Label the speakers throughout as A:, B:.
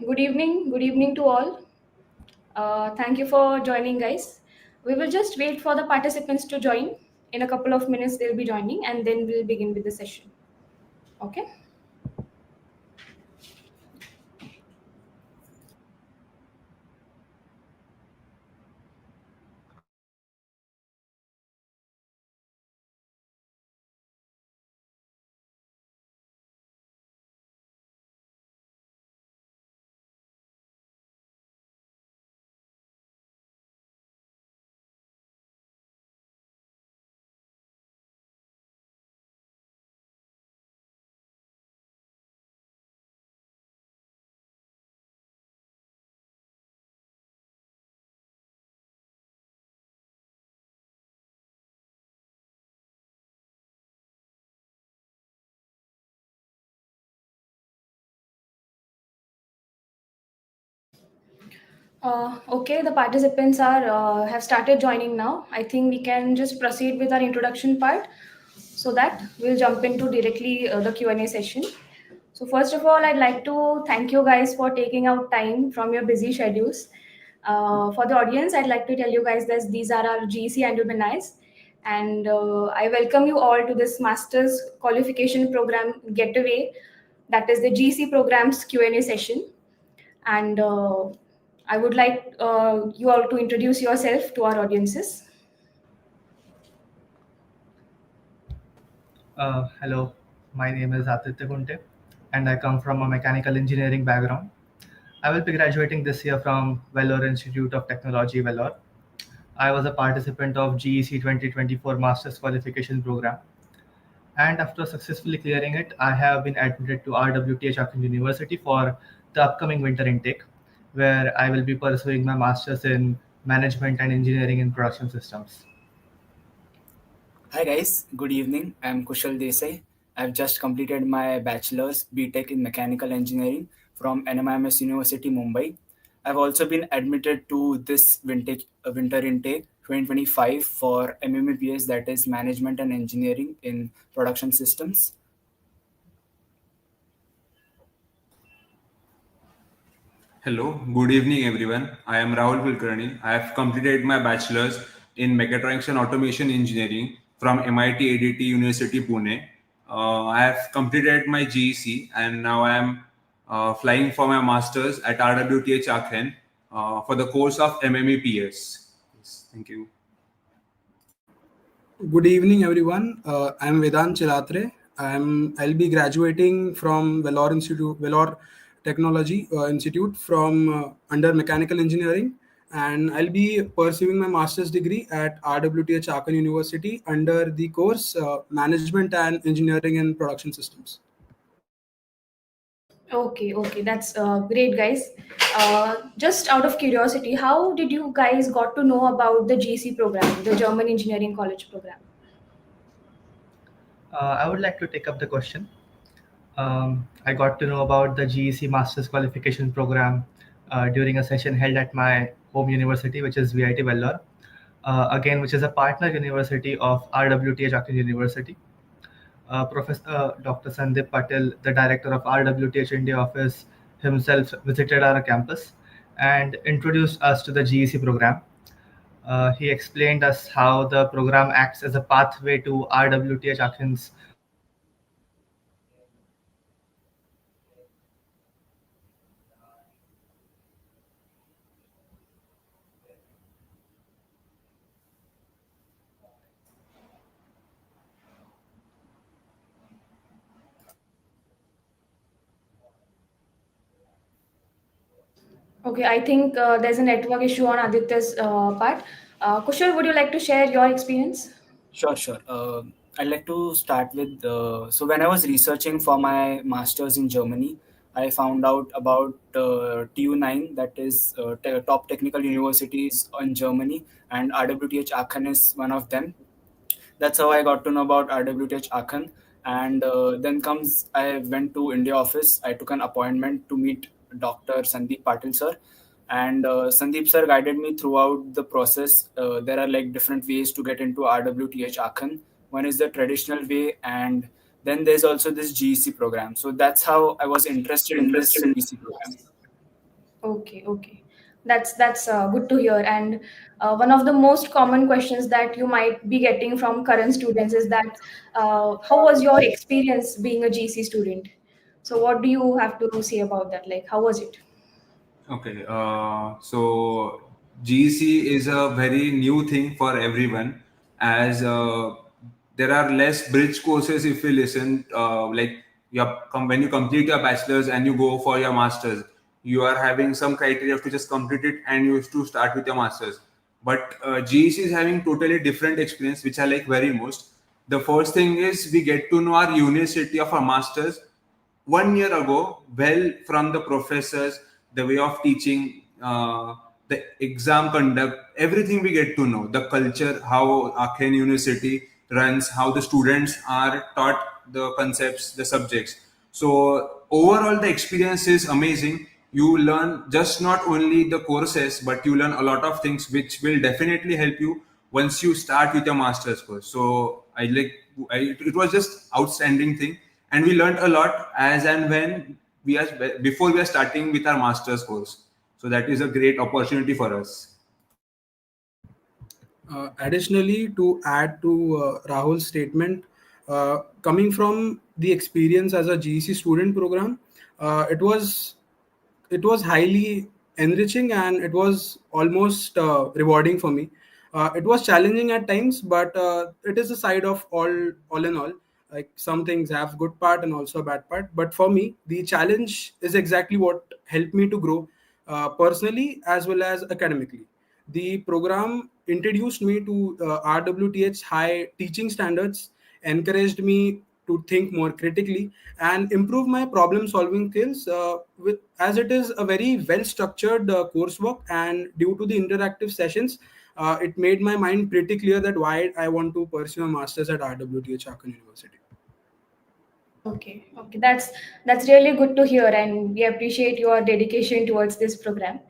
A: Good evening. Good evening to all. Thank you for joining, guys. We will just wait for the participants to join. In a couple of minutes, they'll be joining, and then we'll begin with the session. Okay. Okay, the participants are have started joining now. I think we can just proceed with our introduction part, so that we'll jump into directly the Q&A session. So first of all, I'd like to thank you guys for taking out time from your busy schedules. For the audience, I'd like to tell you guys that these are our GEC alumni, and I welcome you all to this Master's Qualification Program Getaway, that is the GEC program's Q&A session. And I would like you all to introduce yourself to our audiences.
B: Hello, my name is Aditya Kunte, and I come from a mechanical engineering background. I will be graduating this year from Vellore Institute of Technology, Vellore. I was a participant of GEC 2024 Master's Qualification Program, and after successfully clearing it, I have been admitted to RWTH Aachen University for the upcoming winter intake, where I will be pursuing my Master's in Management and Engineering in Production Systems.
C: Hi guys, good evening. I'm Kushal Desai. I've just completed my bachelor's BTech in Mechanical Engineering from NMIMS University, Mumbai. I've also been admitted to this winter intake 2025 for MMAPS, that is Management and Engineering in Production Systems.
D: Hello, good evening everyone. I am Rahul Kulkarni. I have completed my bachelor's in Mechatronics and Automation Engineering from MIT ADT University, Pune. I have completed my GEC and now I am flying for my master's at RWTH Aachen for the course of MMAPS. Yes, thank you.
E: Good evening, everyone. I'm Vedant Chilatre. I'll be graduating from Vellore Technology Institute from under Mechanical Engineering, and I'll be pursuing my master's degree at RWTH Aachen University under the course Management and Engineering in Production Systems.
A: Okay, that's great, guys. Just out of curiosity, how did you guys got to know about the GC program, the German Engineering College program?
B: I would like to take up the question. I got to know about the GEC Master's Qualification Program during a session held at my home university, which is VIT Vellore, again, which is a partner university of RWTH Aachen University. Professor Dr. Sandeep Patel, the director of RWTH India office, himself visited our campus and introduced us to the GEC program. He explained us how the program acts as a pathway to RWTH Aachen's
A: Okay, I think there's a network issue on Aditya's part. Kushal, would you like to share your experience?
C: Sure. I'd like to start with so when I was researching for my master's in Germany, I found out about TU9, that is top technical universities in Germany, and RWTH Aachen is one of them. That's how I got to know about RWTH Aachen. And then comes, I went to India office. I took an appointment to meet Dr. Sandeep Patil sir. And Sandeep sir guided me throughout the process. There are like different ways to get into RWTH Aachen. One is the traditional way, and then there's also this GEC program. So that's how I was interested in this GEC program.
A: Okay. That's good to hear. And one of the most common questions that you might be getting from current students is that how was your experience being a GC student? So what do you have to say about that? Like, how was it?
D: Okay, so GC is a very new thing for everyone, as there are less bridge courses. If you listen, when you complete your bachelor's and you go for your master's, you are having some criteria to just complete it and you have to start with your master's. But GEC is having totally different experience, which I like very most. The first thing is we get to know our university of our masters 1 year ago, well, from the professors, the way of teaching, the exam conduct, everything we get to know, the culture, how Aachen University runs, how the students are taught the concepts, the subjects. So overall, the experience is amazing. You learn just not only the courses, but you learn a lot of things which will definitely help you once you start with your master's course. So it was just outstanding thing, and we learned a lot as and when we are before we are starting with our master's course. So that is a great opportunity for us.
E: Additionally, to add to Rahul's statement, coming from the experience as a GEC student program, it was highly enriching and it was almost rewarding for me. It was challenging at times, but it is a side of all in all. Like some things have good part and also a bad part. But for me, the challenge is exactly what helped me to grow personally as well as academically. The program introduced me to RWTH high teaching standards, encouraged me to think more critically and improve my problem solving skills as it is a very well structured coursework, and due to the interactive sessions, it made my mind pretty clear that why I want to pursue a master's at RWTH Aachen University.
A: Okay. That's really good to hear, and we appreciate your dedication towards this program.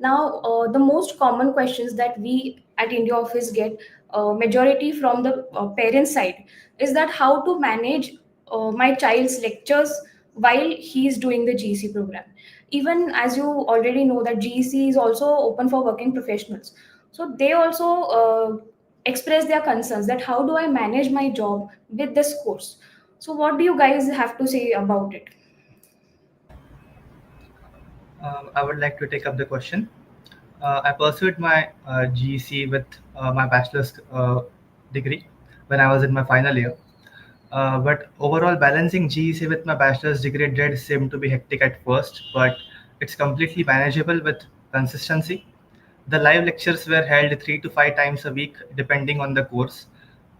A: Now, the most common questions that we at India office get, majority from the parent side, is that how to manage my child's lectures while he is doing the GC program. Even as you already know that GC is also open for working professionals, so they also express their concerns that how do I manage my job with this course. So, what do you guys have to say about it?
B: I would like to take up the question. I pursued my GEC with my bachelor's degree when I was in my final year. But overall, balancing GEC with my bachelor's degree did seem to be hectic at first, but it's completely manageable with consistency. The live lectures were held 3 to 5 times a week, depending on the course.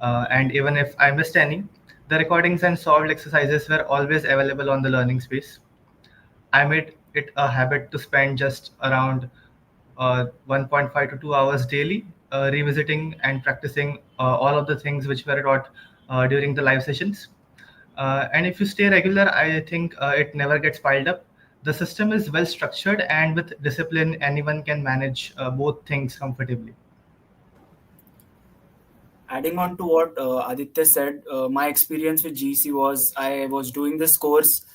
B: And even if I missed any, the recordings and solved exercises were always available on the learning space. I made it a habit to spend just around 1.5 to 2 hours daily revisiting and practicing all of the things which were taught during the live sessions. And if you stay regular, I think it never gets piled up. The system is well structured, and with discipline, anyone can manage both things comfortably.
C: Adding on to what Aditya said, my experience with GC was I was doing this course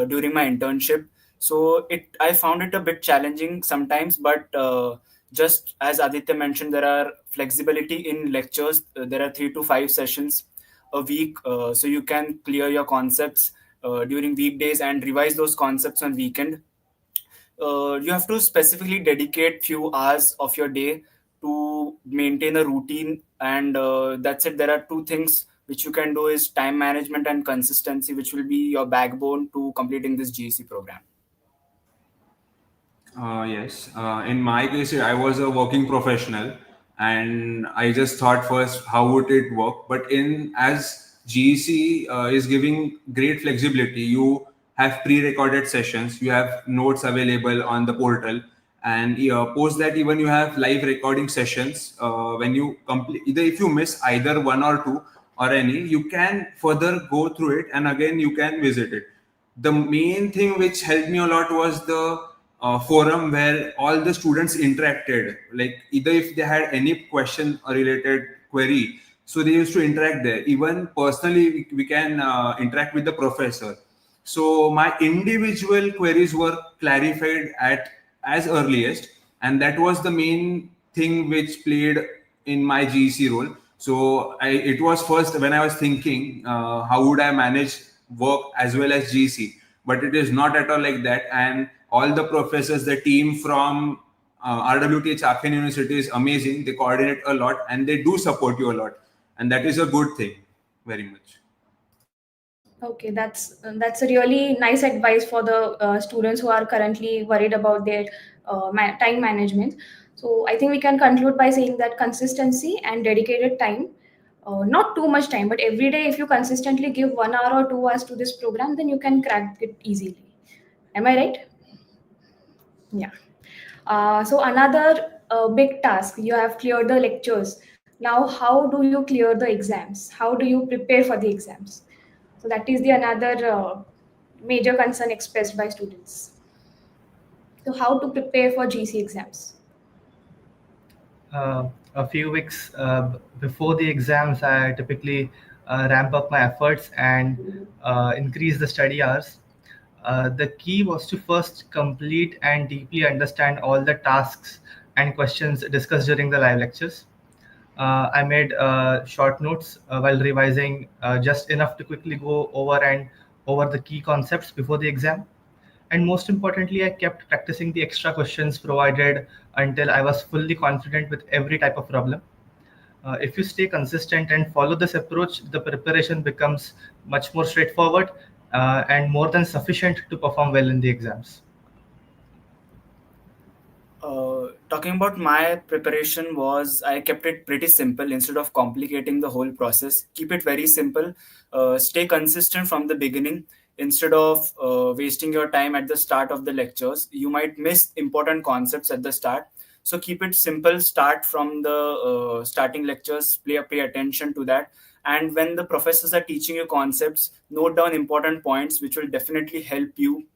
C: during my internship. So I found it a bit challenging sometimes, but just as Aditya mentioned, there are flexibility in lectures. There are 3 to 5 sessions a week, so you can clear your concepts during weekdays and revise those concepts on weekend. You have to specifically dedicate few hours of your day to maintain a routine, and that's it. There are two things which you can do is time management and consistency, which will be your backbone to completing this GC program.
D: Yes. In my case, I was a working professional, and I just thought first how would it work. But in as GEC is giving great flexibility, you have pre-recorded sessions, you have notes available on the portal, and post that even you have live recording sessions. When you complete, either if you miss either one or two or any, you can further go through it, and again you can visit it. The main thing which helped me a lot was the forum where all the students interacted. Like either if they had any question or related query, so they used to interact there. Even personally, we can interact with the professor. So my individual queries were clarified at as earliest, and that was the main thing which played in my GEC role. So it was first when I was thinking how would I manage work as well as GEC, but it is not at all like that. And all the professors, the team from RWTH Aachen University is amazing. They coordinate a lot and they do support you a lot, and that is a good thing, very much.
A: Okay, that's a really nice advice for the students who are currently worried about their time management. So I think we can conclude by saying that consistency and dedicated time, not too much time, but every day if you consistently give 1 hour or 2 hours to this program, then you can crack it easily. Am I right? Yeah. So another big task, you have cleared the lectures. Now, how do you clear the exams? How do you prepare for the exams? So that is the another major concern expressed by students. So how to prepare for GC exams?
B: A few weeks before the exams, I typically ramp up my efforts and increase the study hours. The key was to first complete and deeply understand all the tasks and questions discussed during the live lectures. I made short notes while revising, just enough to quickly go over the key concepts before the exam. And most importantly, I kept practicing the extra questions provided until I was fully confident with every type of problem. If you stay consistent and follow this approach, the preparation becomes much more straightforward and more than sufficient to perform well in the exams.
C: Talking about my preparation was, I kept it pretty simple. Instead of complicating the whole process, keep it very simple. Stay consistent from the beginning. Instead of wasting your time at the start of the lectures, you might miss important concepts at the start. So keep it simple. Start from the starting lectures. Pay attention to that. And when the professors are teaching you concepts, note down important points which will definitely help you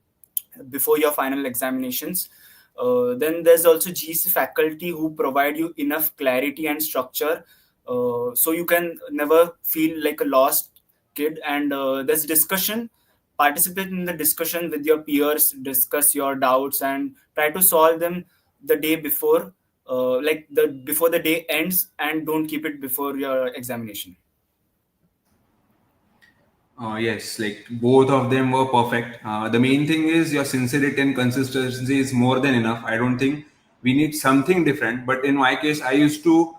C: before your final examinations. Then there's also GC faculty who provide you enough clarity and structure, so you can never feel like a lost kid. And there's discussion. Participate in the discussion with your peers, discuss your doubts, and try to solve them the day before, before the day ends, and don't keep it before your examination.
D: Yes, like both of them were perfect. The main thing is your sincerity and consistency is more than enough. I don't think we need something different. But in my case, I used to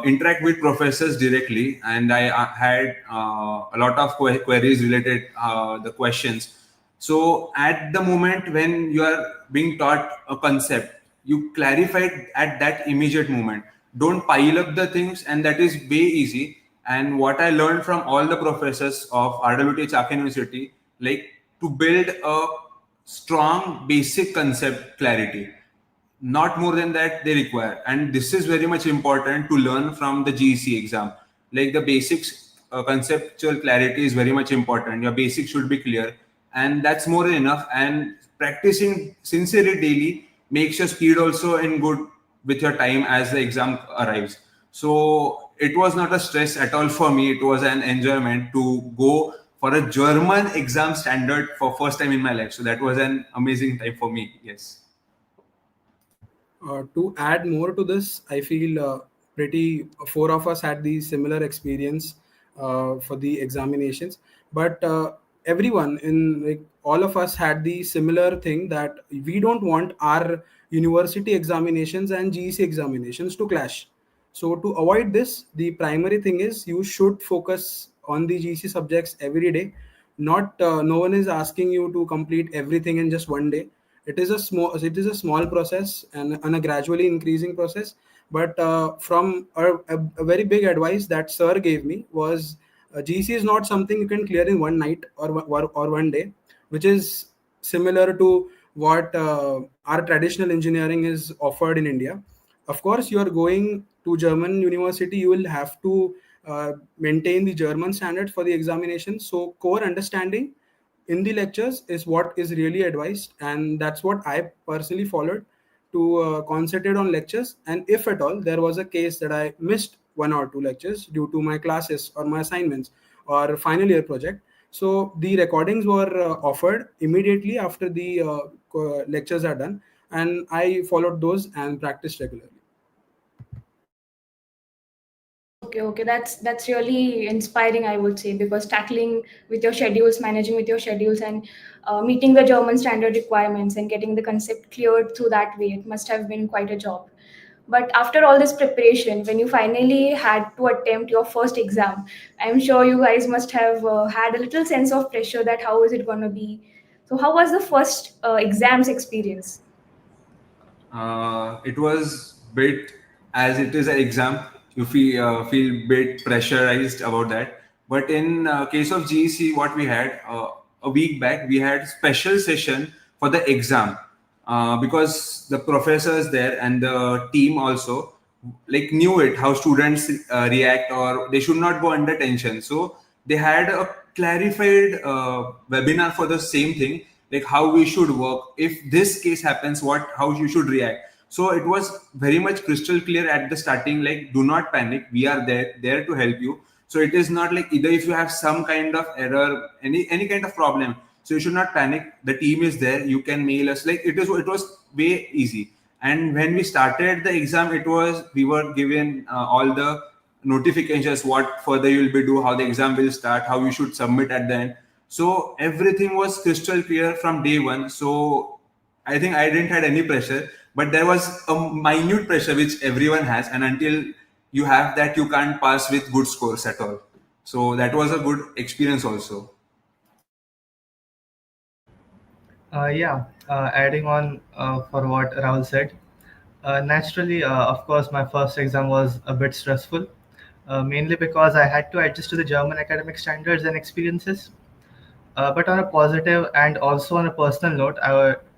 D: interact with professors directly, and I had a lot of queries related the questions. So at the moment when you are being taught a concept, you clarify it at that immediate moment. Don't pile up the things, and that is way easy. And what I learned from all the professors of RWTH Aachen University, like to build a strong basic concept clarity. Not more than that they require. And this is very much important to learn from the GEC exam. Like the basics, conceptual clarity is very much important. Your basics should be clear, and that's more than enough. And practicing sincerely daily makes your speed also in good with your time as the exam arrives. So it was not a stress at all for me. It was an enjoyment to go for a German exam standard for first time in my life. So that was an amazing time for me. Yes.
E: To add more to this, I feel four of us had the similar experience for the examinations, but everyone in like all of us had the similar thing that we don't want our university examinations and GEC examinations to clash. So to avoid this, the primary thing is you should focus on the GC subjects every day. Not no one is asking you to complete everything in just one day. It is a small process and a gradually increasing process. But from a very big advice that sir gave me was GC is not something you can clear in one night or one day, which is similar to what our traditional engineering is offered in India. Of course, you are going to German university, you will have to maintain the German standards for the examination. So core understanding in the lectures is what is really advised, and that's what I personally followed to concentrate on lectures. And if at all there was a case that I missed one or two lectures due to my classes or my assignments or final year project, so the recordings were offered immediately after the lectures are done. and I followed those and practiced regularly.
A: Okay, that's really inspiring, I would say, because tackling with your schedules, managing with your schedules, and meeting the German standard requirements and getting the concept cleared through that way, it must have been quite a job. But after all this preparation, when you finally had to attempt your first exam, I'm sure you guys must have had a little sense of pressure that how is it going to be. So, how was the first exams experience?
D: It was bit, as it is an exam, you feel bit pressurized about that. But in case of GEC, what we had a week back, we had special session for the exam, because the professors there and the team also like knew it how students react, or they should not go under tension. So they had a clarified webinar for the same thing, like how we should work if this case happens, what how you should react. So it was very much crystal clear at the starting, like do not panic, we are there to help you. So it is not like either if you have some kind of error, any kind of problem, so you should not panic, the team is there, you can mail us, like it was way easy. And when we started the exam, it was we were given all the notifications, what further you will be do, how the exam will start, how you should submit at the end. So everything was crystal clear from day one. So I think I didn't had any pressure, but there was a minute pressure which everyone has, and until you have that, you can't pass with good scores at all. So that was a good experience also.
B: Yeah, adding on for what Rahul said, naturally, of course, my first exam was a bit stressful, mainly because I had to adjust to the German academic standards and experiences. But on a positive and also on a personal note,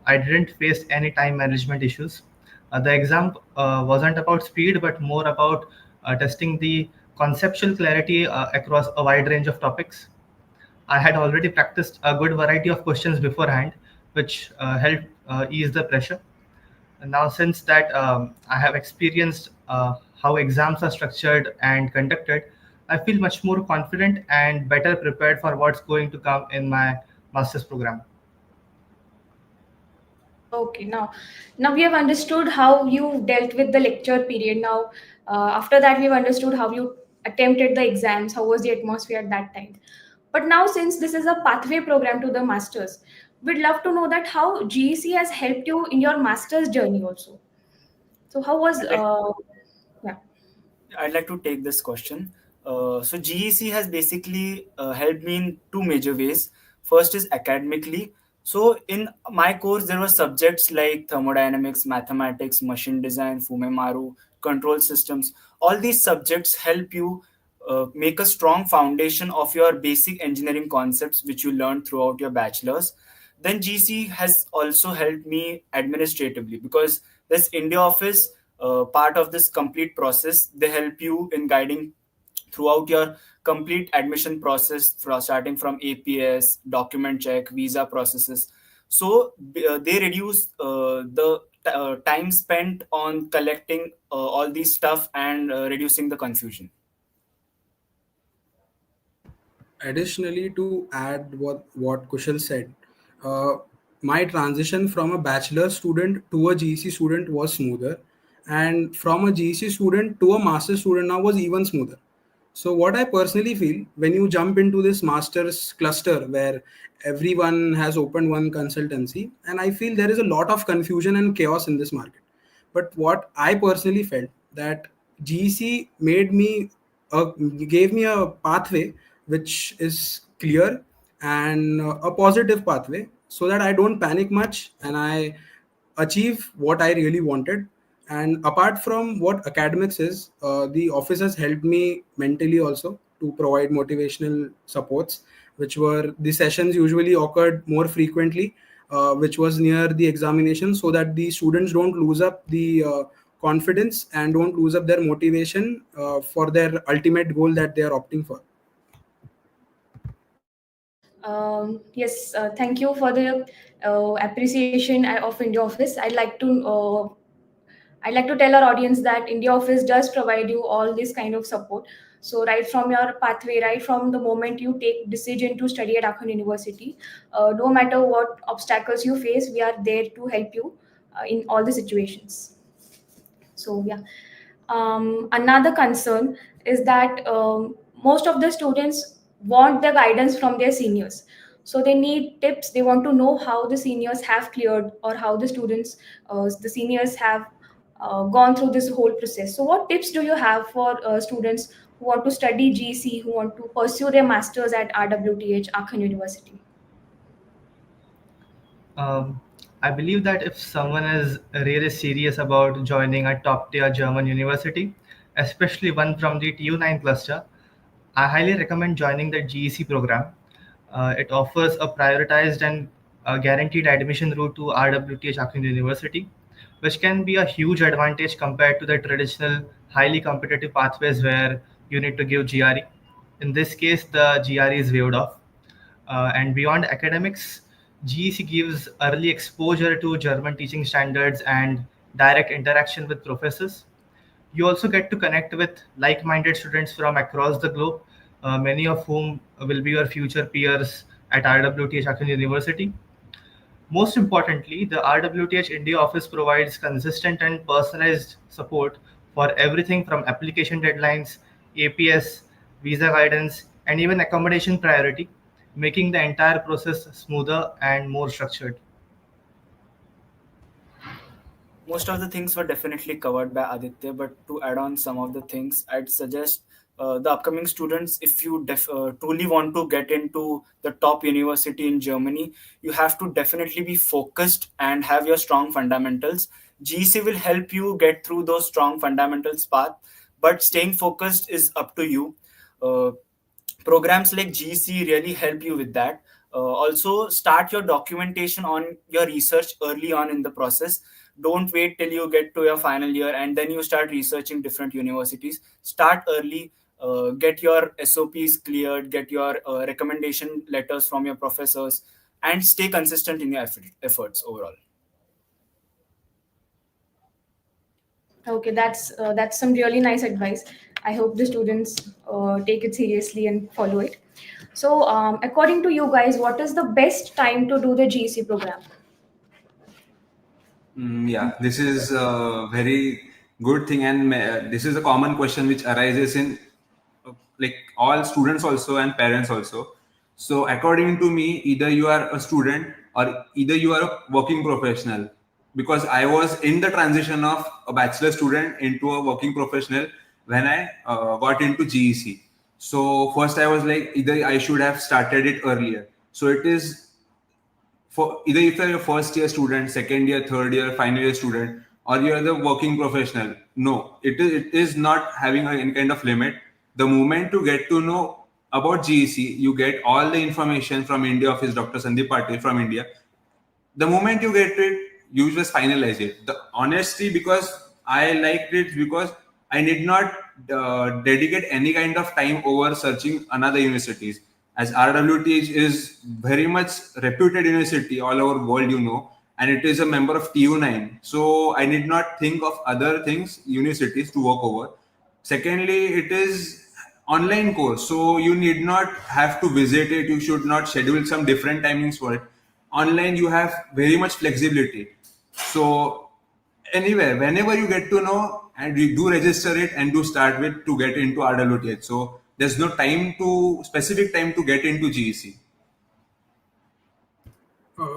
B: I didn't face any time management issues. The exam wasn't about speed, but more about testing the conceptual clarity across a wide range of topics. I had already practiced a good variety of questions beforehand, which helped ease the pressure. And now, since that I have experienced how exams are structured and conducted, I feel much more confident and better prepared for what's going to come in my master's program.
A: Okay, now we have understood how you dealt with the lecture period. Now, after that, we've understood how you attempted the exams. How was the atmosphere at that time? But now, since this is a pathway program to the masters, we'd love to know that how GEC has helped you in your master's journey also. So, how was
C: I'd like
A: yeah?
C: I'd like to take this question. So GEC has basically helped me in two major ways. First is academically. So in my course, there were subjects like thermodynamics, mathematics, machine design, Fumemaru, control systems. All these subjects help you make a strong foundation of your basic engineering concepts, which you learned throughout your bachelor's. Then GC has also helped me administratively because this India office, part of this complete process, they help you in guiding throughout your complete admission process, starting from APS, document check, visa processes. So they reduce the time spent on collecting all these stuff and reducing the confusion.
E: Additionally, to add what Kushal said, uh, my transition from a bachelor student to a GEC student was smoother, and from a GEC student to a master student now was even smoother. So, what I personally feel, when you jump into this master's cluster where everyone has opened one consultancy, and I feel there is a lot of confusion and chaos in this market. But what I personally felt that GEC gave me a pathway which is clear and a positive pathway, so that I don't panic much and I achieve what I really wanted. And apart from what academics is, the office has helped me mentally also to provide motivational supports, which were the sessions usually occurred more frequently, which was near the examination, so that the students don't lose up the confidence and don't lose up their motivation for their ultimate goal that they are opting for.
A: Yes, thank you for the appreciation of India Office. I'd like to tell our audience that India Office does provide you all this kind of support. So right from your pathway, right from the moment you take decision to study at Aachen University, no matter what obstacles you face, we are there to help you. in all the situations. So yeah, another concern is that most of the students want the guidance from their seniors. So they need tips. They want to know how the seniors have cleared, or how the seniors have gone through this whole process. So what tips do you have for students who want to study GC, who want to pursue their masters at RWTH Aachen University?
B: Um, I believe that if someone is really serious about joining a top tier German university, especially one from the TU9 cluster, I highly recommend joining the GEC program. It offers a prioritized and guaranteed admission route to RWTH Aachen University, which can be a huge advantage compared to the traditional highly competitive pathways where you need to give GRE. In this case, the GRE is waived off. And beyond academics, GEC gives early exposure to German teaching standards and direct interaction with professors. You also get to connect with like minded students from across the globe, many of whom will be your future peers at RWTH Aachen University. Most importantly, the RWTH India office provides consistent and personalized support for everything from application deadlines, APS, visa guidance, and even accommodation priority, making the entire process smoother and more structured.
C: Most of the things were definitely covered by Aditya, but to add on some of the things, I'd suggest the upcoming students, if you truly want to get into the top university in Germany, you have to definitely be focused and have your strong fundamentals. GEC will help you get through those strong fundamentals path, but staying focused is up to you. Programs like GC really help you with that. Also, start your documentation on your research early on in the process. Don't wait till you get to your final year and then you start researching different universities. Start early, get your SOPs cleared, get your recommendation letters from your professors, and stay consistent in your efforts overall.
A: Okay, that's some really nice advice. I hope the students take it seriously and follow it. So, according to you guys, what is the best time to do the GC program?
D: Yeah, this is a very good thing, and this is a common question which arises in like all students also and parents also. So, according to me, either you are a student or either you are a working professional. Because I was in the transition of a bachelor student into a working professional when I got into GEC. So, first I was like, either I should have started it earlier. So, it is for either if you're a first year student, second year, third year, final year student, or you're the working professional. No, it is not having any kind of limit. The moment you get to know about GEC, you get all the information from India office, Dr. Sandeep Patil from India. The moment you get it, you just finalize it. The honesty, because I liked it because I did not dedicate any kind of time over searching another universities. As RWTH is very much reputed university all over world, and it is a member of TU9. So I did not think of other things, universities to work over. Secondly, it is online course, so you need not have to visit it. You should not schedule some different timings for it. Online, you have very much flexibility. So anywhere, whenever you get to know, and you do register it and do start with to get into RWTH. So there's no specific time to get into GEC.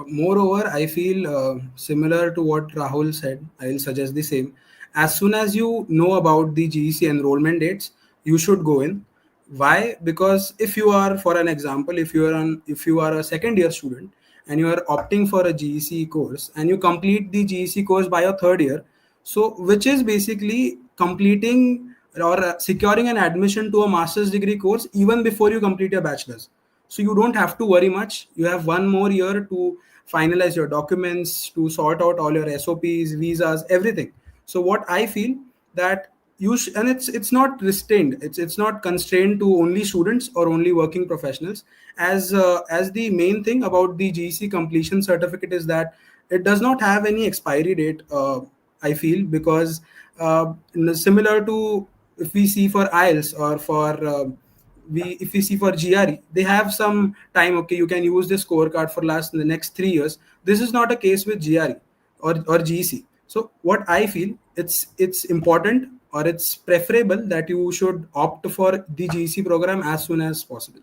E: Moreover, I feel similar to what Rahul said. I'll suggest the same. As soon as you know about the GEC enrollment dates, you should go in. Why? Because if you are, for an example, if you are a second year student and you are opting for a GEC course and you complete the GEC course by your third year, so which is basically completing or securing an admission to a master's degree course even before you complete your bachelor's. So you don't have to worry much. You have one more year to finalize your documents, to sort out all your SOPs, visas, everything. So what I feel that and it's not restrained. It's not constrained to only students or only working professionals. As the main thing about the GC completion certificate is that it does not have any expiry date. I feel because similar to if we see for IELTS or for if we see for GRE, they have some time. Okay, you can use this scorecard for the next 3 years. This is not a case with GRE or GEC. So what I feel, it's important or it's preferable that you should opt for the GEC program as soon as possible.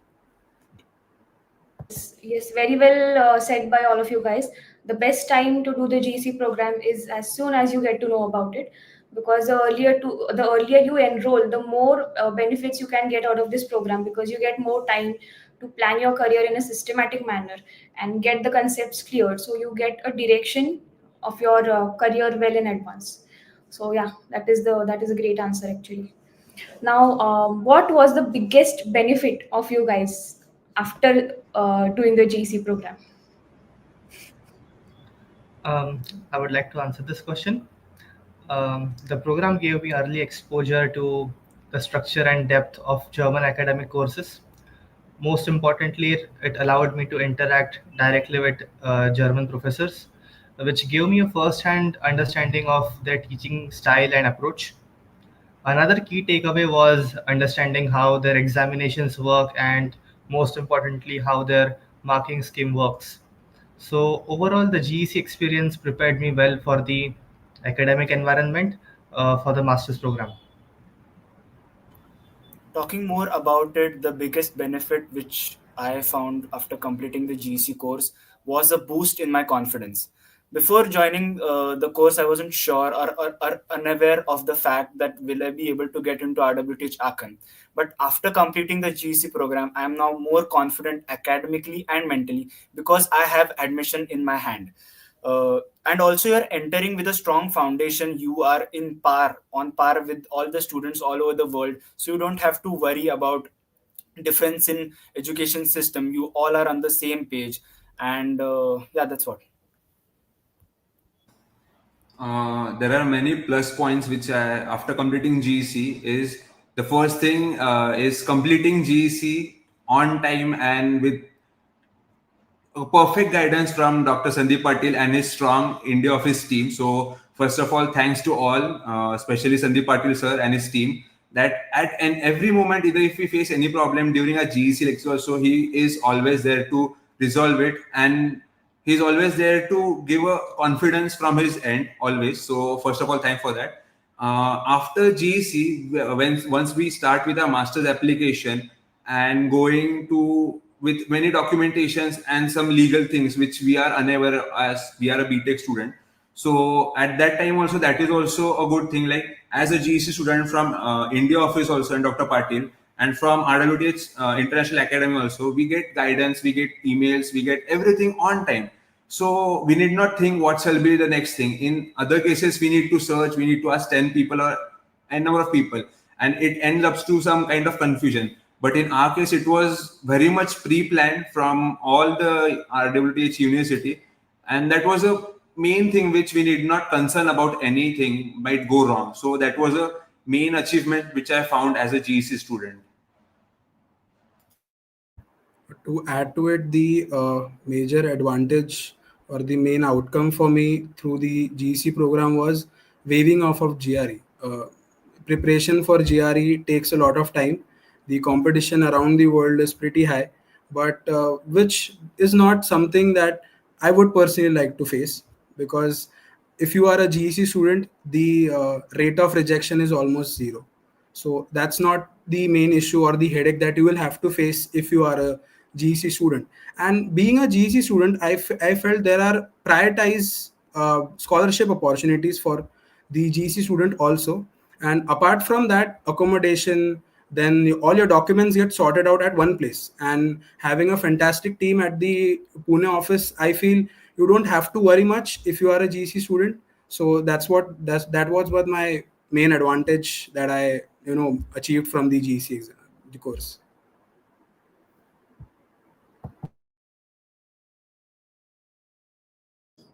A: Yes, very well said by all of you guys. The best time to do the GC program is as soon as you get to know about it, because the earlier you enroll, the more benefits you can get out of this program, because you get more time to plan your career in a systematic manner and get the concepts cleared. So you get a direction of your career well in advance. So yeah, that is a great answer actually. Now, what was the biggest benefit of you guys after doing the GC program?
B: I would like to answer this question. The program gave me early exposure to the structure and depth of German academic courses. Most importantly, it allowed me to interact directly with German professors, which gave me a first-hand understanding of their teaching style and approach. Another key takeaway was understanding how their examinations work and, most importantly, how their marking scheme works. So, overall, the GEC experience prepared me well for the academic environment for the master's program.
C: Talking more about it, the biggest benefit which I found after completing the GC course was a boost in my confidence. Before joining the course, I wasn't sure or unaware of the fact that will I be able to get into RWTH Aachen. But after completing the GC program, I am now more confident academically and mentally because I have admission in my hand. And also you're entering with a strong foundation. You are on par with all the students all over the world, so you don't have to worry about difference in education system. You all are on the same page, and yeah, that's what.
D: There are many plus points which after completing GEC is the first thing is completing GEC on time and with perfect guidance from Dr. Sandeep Patil and his strong India office team. So first of all, thanks to all, especially Sandeep Patil sir and his team, that at and every moment, either if we face any problem during a GEC lecture, so he is always there to resolve it, and he's always there to give a confidence from his end always. So first of all, thanks for that. After GEC, when once we start with our master's application and going to with many documentations and some legal things which we are unaware as we are a BTech student. So at that time also, that is also a good thing. Like as a GEC student from India office also and Dr. Patil, and from RWTH International Academy also, we get guidance, we get emails, we get everything on time. So we need not think what shall be the next thing. In other cases, we need to search, we need to ask 10 people or a number of people, and it ends up to some kind of confusion. But in our case, it was very much pre-planned from all the RWTH university, and that was a main thing which we need not concern about anything might go wrong. So that was a main achievement which I found as a GEC student.
E: To add to it, the major advantage or the main outcome for me through the GC program was waiving off of GRE. Preparation for GRE takes a lot of time. The competition around the world is pretty high, but which is not something that I would personally like to face, because if you are a GEC student, the rate of rejection is almost zero. So that's not the main issue or the headache that you will have to face if you are a GEC student. And being a GEC student, I felt there are prioritized scholarship opportunities for the GEC student also. And apart from that, accommodation, then all your documents get sorted out at one place. And having a fantastic team at the Pune office, I feel you don't have to worry much if you are a GEC student. So that was what my main advantage that I achieved from the GEC exam, the course.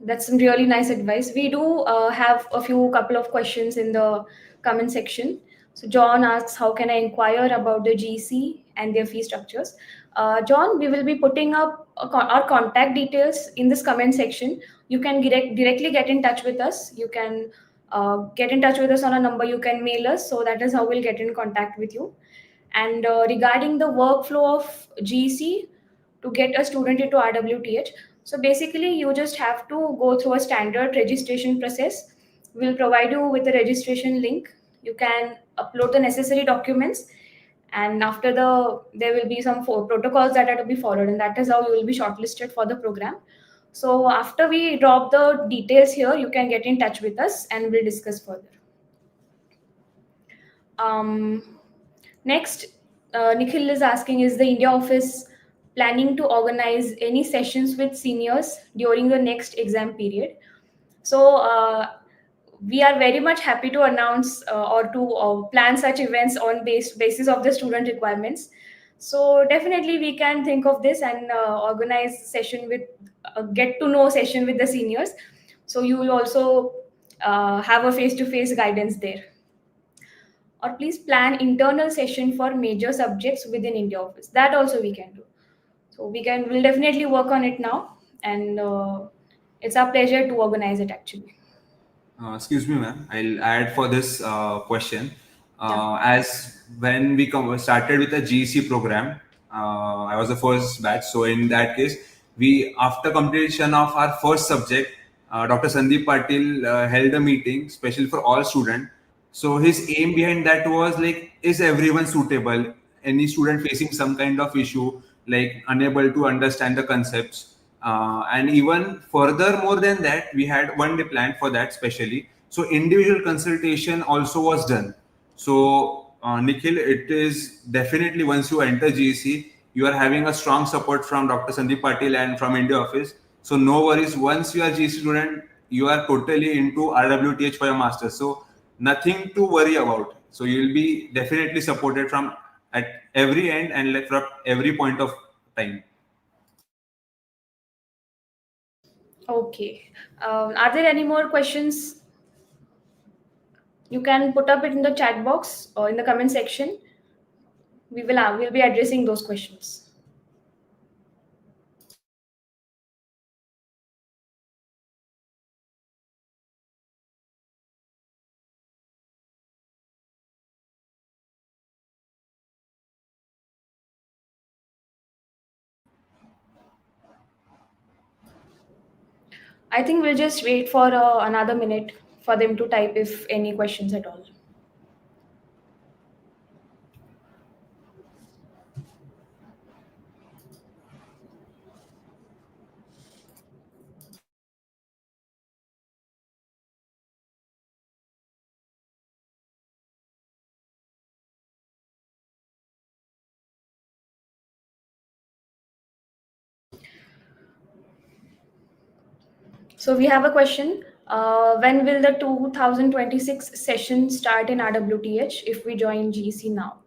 A: That's some really nice advice. We do have a couple of questions in the comment section. So John asks, how can I inquire about the GC and their fee structures? John, we will be putting up our contact details in this comment section. You can directly get in touch with us. You can get in touch with us on a number. You can mail us. So that is how we'll get in contact with you. And regarding the workflow of GC to get a student into RWTH, So basically, you just have to go through a standard registration process. We'll provide you with a registration link. You can upload the necessary documents, and after there will be some protocols that are to be followed, and that is how you will be shortlisted for the program. So after we drop the details here, you can get in touch with us, and we'll discuss further. Next, Nikhil is asking, is the India office planning to organize any sessions with seniors during the next exam period? So we are very much happy to announce or to plan such events on basis of the student requirements. So definitely we can think of this and organize session with get to know session with the seniors. So you will also have a face-to-face guidance there. Or please plan internal session for major subjects within India office. That also we can do. So we'll definitely work on it now, and it's our pleasure to organize it actually.
D: Excuse me, ma'am. I'll add for this question.
A: Yeah.
D: As when we started with the GEC program, I was the first batch. So in that case, we after completion of our first subject, Dr. Sandeep Patil held a meeting special for all students. So his aim behind that was like, is everyone suitable? Any student facing some kind of issue, like unable to understand the concepts? And even further more than that, we had one day planned for that specially. So individual consultation also was done. So Nikhil, it is definitely once you enter GEC, you are having a strong support from Dr. Sandeep Patil and from India office. So no worries. Once you are GEC student, you are totally into RWTH for your master. So nothing to worry about. So you will be definitely supported from at every end and like from every point of time.
A: Okay. Are there any more questions? You can put up it in the chat box or in the comment section. We'll be addressing those questions. I think we'll just wait for another minute for them to type if any questions at all. So we have a question. When will the 2026 session start in RWTH if we join GEC now?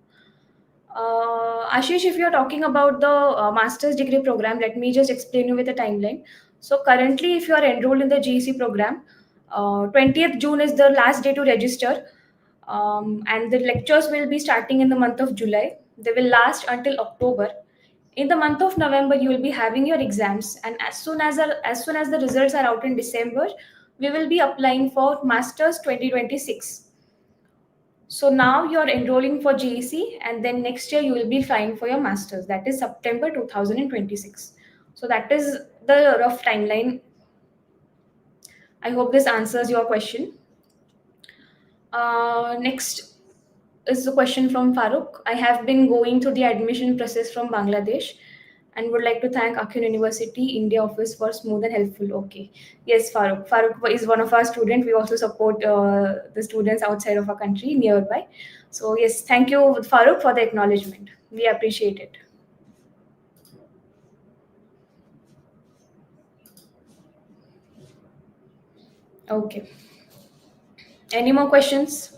A: Ashish, if you're talking about the master's degree program, let me just explain you with a timeline. So currently, if you are enrolled in the GEC program, 20th June is the last day to register, and the lectures will be starting in the month of July. They will last until October. In the month of November, you will be having your exams, and as soon as the results are out in December, we will be applying for Masters 2026. So now you're enrolling for GEC, and then next year you will be flying for your masters. That is September 2026. So that is the rough timeline. I hope this answers your question. Next is the question from Farooq. I have been going through the admission process from Bangladesh and would like to thank Aachen University India office for smooth and helpful. Okay. Yes, Farooq. Farooq is one of our students. We also support the students outside of our country, nearby. So yes, thank you, Farooq, for the acknowledgement. We appreciate it. Okay. Any more questions?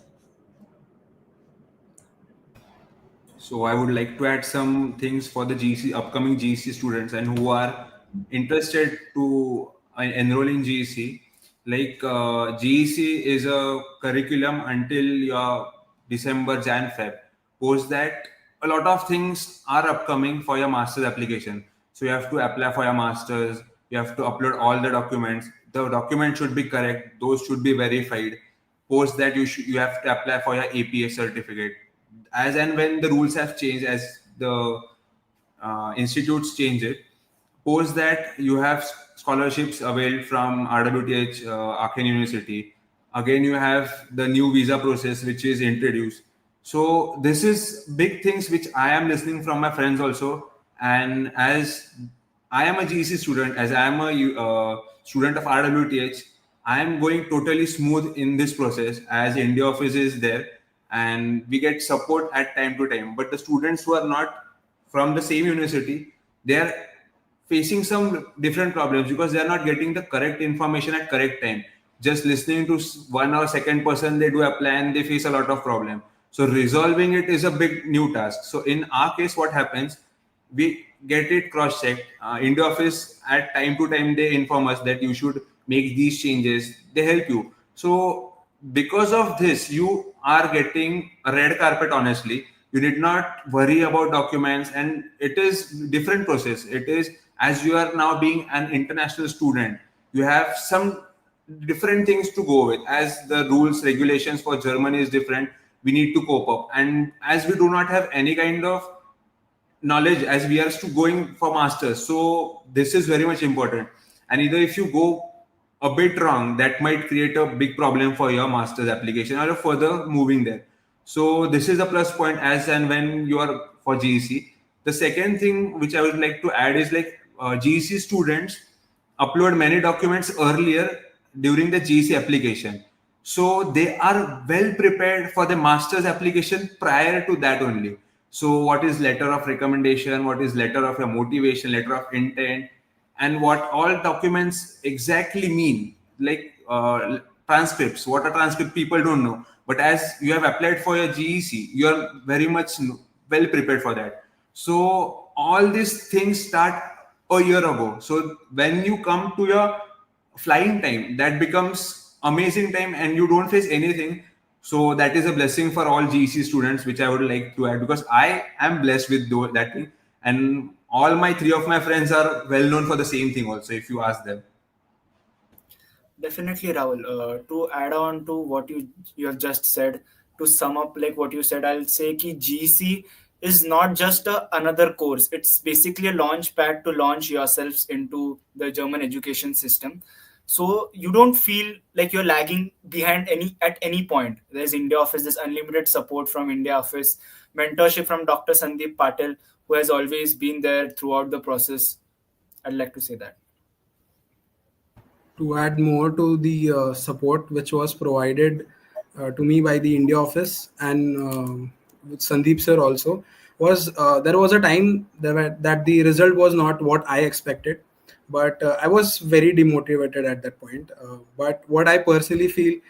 D: So I would like to add some things for the GC upcoming GC students and who are interested to enroll in GEC. Like GEC is a curriculum until your December, Jan, Feb. Post that, a lot of things are upcoming for your master's application. So you have to apply for your master's. You have to upload all the documents. The document should be correct. Those should be verified. Post that you have to apply for your APA certificate. As and when the rules have changed, as the institutes change it, Post that, you have scholarships availed from RWTH Aachen University. Again, you have the new visa process which is introduced. So this is big things which I am listening from my friends also. And as I am a GEC student, as I am a student of RWTH, I am going totally smooth in this process as India office is there and we get support at time to time. But the students who are not from the same university, they are facing some different problems because they are not getting the correct information at correct time. Just listening to one or second person, they do a plan, they face a lot of problem. So resolving it is a big new task. So in our case, what happens, we get it cross checked. India office at time to time they inform us that you should make these changes, they help you. So because of this, you are getting a red carpet. Honestly, you need not worry about documents, and it is different process. It is, as you are now being an international student, you have some different things to go with. As the rules regulations for Germany is different, we need to cope up. And as we do not have any kind of knowledge, as we are going for masters, so this is very much important. And either if you go a bit wrong, that might create a big problem for your master's application or further moving there. So this is a plus point as and when you are for GEC. The second thing which I would like to add is like GEC students upload many documents earlier during the GEC application, so they are well prepared for the master's application prior to that only. So what is letter of recommendation, what is letter of a motivation, letter of intent, and what all documents exactly mean, like transcripts. What are transcripts? People don't know. But as you have applied for your GEC, you are very much well prepared for that. So all these things start a year ago. So when you come to your flying time, that becomes amazing time and you don't face anything. So that is a blessing for all GEC students, which I would like to add, because I am blessed with that thing. And all my three of my friends are well known for the same thing also, if you ask them.
C: Definitely, Rahul. To add on to what you have just said, to sum up like what you said, I'll say ki GC is not just another course. It's basically a launch pad to launch yourselves into the German education system. So you don't feel like you're lagging behind at any point. There's India Office, there's unlimited support from India Office, mentorship from Dr. Sandeep Patil, who has always been there throughout the process. I'd like to say that.
E: To add more to the support which was provided to me by the India office and with Sandeep sir also, was there was a time that the result was not what I expected, but I was very demotivated at that point. But what I personally feel,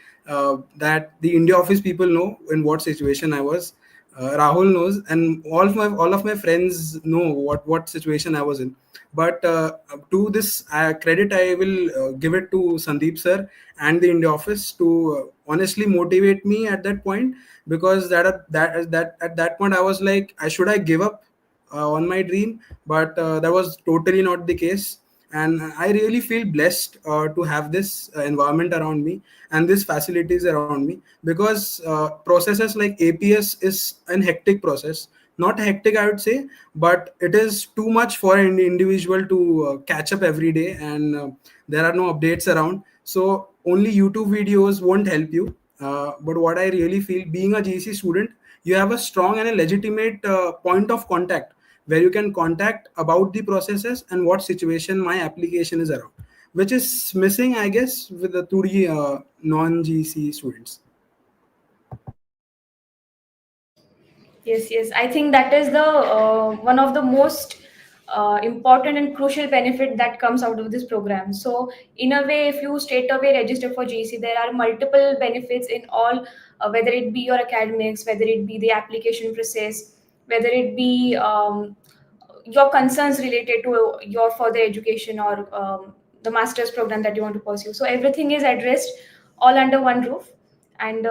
E: that the India office people know in what situation I was. Rahul knows, and all of my friends know what situation I was in. But to this credit, I will give it to Sandeep sir and the India office to honestly motivate me at that point, because that at that point I was like, should I give up on my dream? But that was totally not the case. And I really feel blessed to have this environment around me and these facilities around me, because processes like APS is an hectic process. Not hectic, I would say, but it is too much for an individual to catch up every day, and there are no updates around. So only YouTube videos won't help you. But what I really feel, being a GC student, you have a strong and a legitimate point of contact where you can contact about the processes and what situation my application is around, which is missing, I guess, with the 2D non-GC students.
A: Yes. I think that is the one of the most important and crucial benefit that comes out of this program. So, in a way, if you straight away register for GC, there are multiple benefits in all, whether it be your academics, whether it be the application process, whether it be your concerns related to your further education or the master's program that you want to pursue. So, everything is addressed all under one roof. And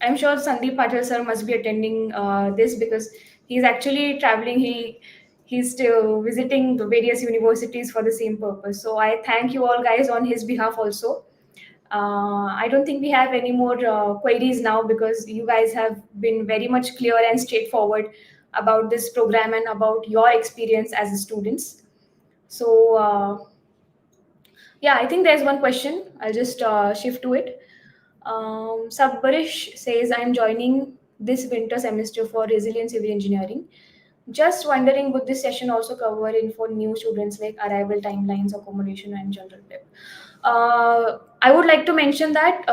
A: I'm sure Sandeep Patel sir must be attending this, because he's actually traveling. He's still visiting the various universities for the same purpose. So I thank you all guys on his behalf also. I don't think we have any more queries now, because you guys have been very much clear and straightforward about this program and about your experience as students. So yeah, I think there's one question. I'll just shift to it. Sabbarish says, I'm joining this winter semester for resilient civil engineering. Just wondering, would this session also cover info new students like arrival timelines, accommodation, and general prep? I would like to mention that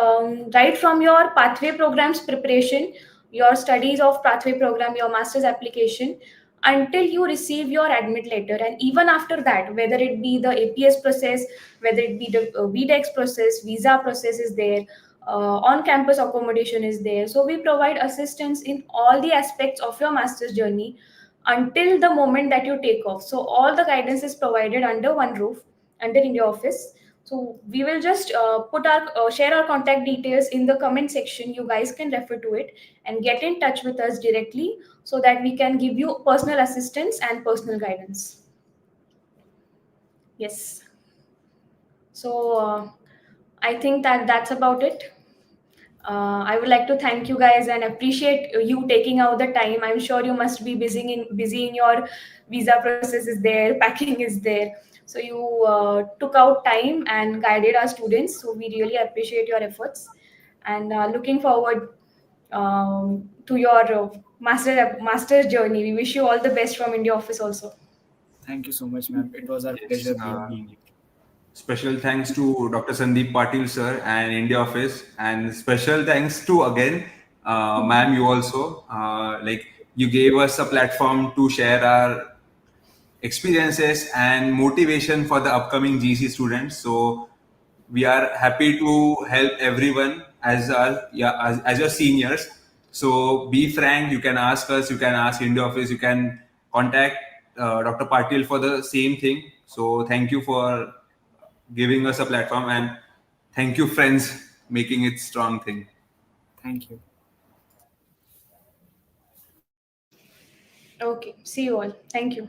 A: right from your pathway programs preparation, your studies of pathway program, your master's application, until you receive your admit letter, and even after that, whether it be the APS process, whether it be the VDEX process, visa process is there, on-campus accommodation is there. So we provide assistance in all the aspects of your master's journey until the moment that you take off. So all the guidance is provided under one roof, under India office. So we will just share our contact details in the comment section. You guys can refer to it and get in touch with us directly so that we can give you personal assistance and personal guidance. Yes. So I think that that's about it. I would like to thank you guys and appreciate you taking out the time. I'm sure you must be busy in your visa process is there, packing is there. So you took out time and guided our students. So we really appreciate your efforts and looking forward to your master's journey. We wish you all the best from India office also.
C: Thank you so much, ma'am. It was our pleasure being here.
D: Special thanks to Dr. Sandeep Patil sir and India office, and special thanks to again, ma'am, you also, like you gave us a platform to share our experiences and motivation for the upcoming GC students. So we are happy to help everyone as our, as your seniors. So be frank, you can ask us, you can ask India office, you can contact Dr. Patil for the same thing. So thank you for giving us a platform, and thank you friends making it strong thing.
C: Thank you.
A: Okay, see you all. Thank you.